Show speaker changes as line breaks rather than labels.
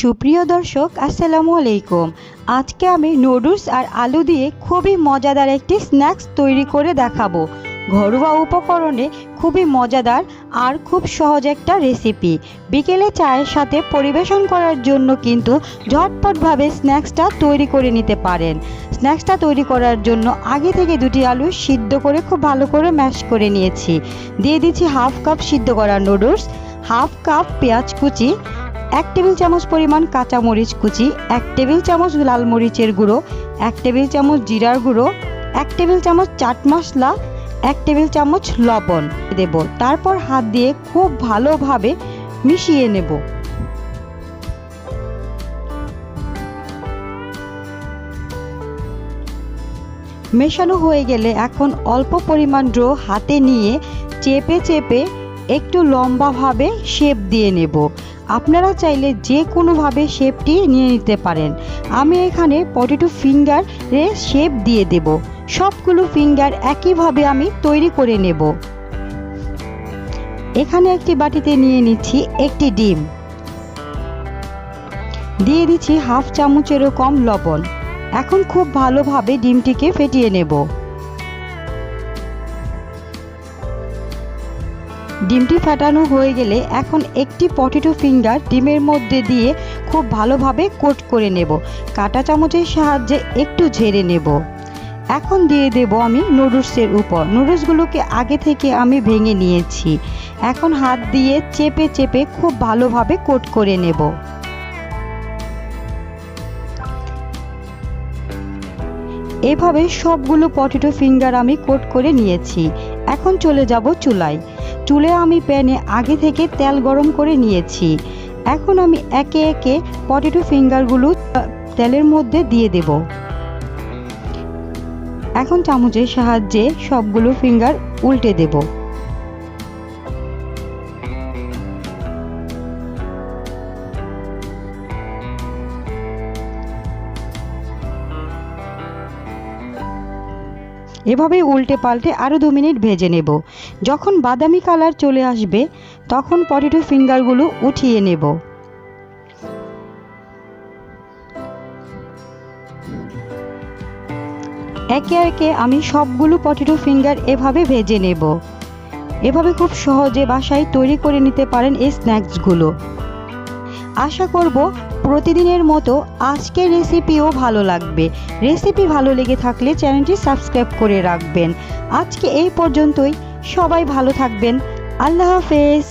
সুপ্রিয় দর্শক আসসালামু আলাইকুম। আজকে আমি নুডলস আর আলু দিয়ে খুবই মজাদার একটি স্ন্যাক্স তৈরি করে দেখাবো। ঘরোয়া উপকরণে খুবই মজাদার আর খুব সহজ একটা রেসিপি। বিকেলে চায়ের সাথে পরিবেশন করার জন্য কিন্তু ঝটপটভাবে স্ন্যাক্সটা তৈরি করে নিতে পারেন। স্ন্যাক্সটা তৈরি করার জন্য আগে থেকে দুটি আলু সিদ্ধ করে খুব ভালো করে ম্যাশ করে নিয়েছি। দিয়ে দিচ্ছি হাফ কাপ সিদ্ধ করা নুডলস, হাফ কাপ পেঁয়াজ কুচি, 1 টেবিল চামচ পরিমাণ কাঁচামরিচ কুচি, 1 টেবিল চামচ লাল মরিচের গুঁড়ো, 1 টেবিল চামচ জিরার গুঁড়ো, 1 টেবিল চামচ চাট মশলা, 1 টেবিল চামচ লবণ দেব। তারপর হাত দিয়ে খুব ভালোভাবে মিশিয়ে নেব। মেশানো হয়ে গেলে এখন অল্প পরিমাণ ডো হাতে নিয়ে চেপে চেপে একটু লম্বাভাবে শেপ দিয়ে নেব। আপনারা চাইলে যে কোনোভাবে শেপটি নিয়ে নিতে পারেন। আমি এখানে পটেটো ফিঙ্গারের শেপ দিয়ে দেব। সবগুলো ফিঙ্গার একইভাবে আমি তৈরি করে নেব। এখানে একটি বাটিতে নিয়ে নিচ্ছি একটি ডিম, দিয়ে দিচ্ছি হাফ চামচেরও কম লবণ। এখন খুব ভালোভাবে ডিমটিকে ফেটিয়ে নেব। ডিমটি ফাটানো হয়ে গেলে এখন একটি পটেটো ফিঙ্গার ডিমের মধ্যে দিয়ে খুব ভালোভাবে কোট করে নেব। কাঁটা চামচের সাহায্যে একটু ঝেড়ে নেব। এখন দিয়ে দেব আমি নুডলসের উপর। নুডলসগুলোকে আগে থেকে আমি ভেঙে নিয়েছি। এখন হাত দিয়ে চেপে চেপে খুব ভালোভাবে কোট করে নেব। এভাবে সবগুলো পটেটো ফিঙ্গার আমি কোট করে নিয়েছি। এখন চলে যাব চুলায়। চুলে আমি প্যানে আগে থেকে তেল গরম করে নিয়েছি। এখন আমি একে একে পটেটো ফিঙ্গারগুলো তেলের মধ্যে দিয়ে দেব। এখন চামচের সাহায্যে সবগুলো ফিঙ্গার উল্টে দেব। এভাবে উল্টে পাল্টে আরও 2 মিনিট ভেজে নেব। যখন বাদামি কালার চলে আসবে তখন পটেটো ফিঙ্গারগুলো উঠিয়ে নেব। একে একে আমি সবগুলো পটেটো ফিঙ্গার এভাবে ভেজে নেব। এভাবে খুব সহজে বাসায় তৈরি করে নিতে পারেন এই স্ন্যাক্সগুলো। আশা করব প্রতিদিনের মতো আজকের রেসিপিও ভালো লাগবে। রেসিপি ভালো লেগে থাকলে চ্যানেলটি সাবস্ক্রাইব করে রাখবেন। আজকে এই পর্যন্তই। সবাই ভালো থাকবেন। আল্লাহ হাফেজ।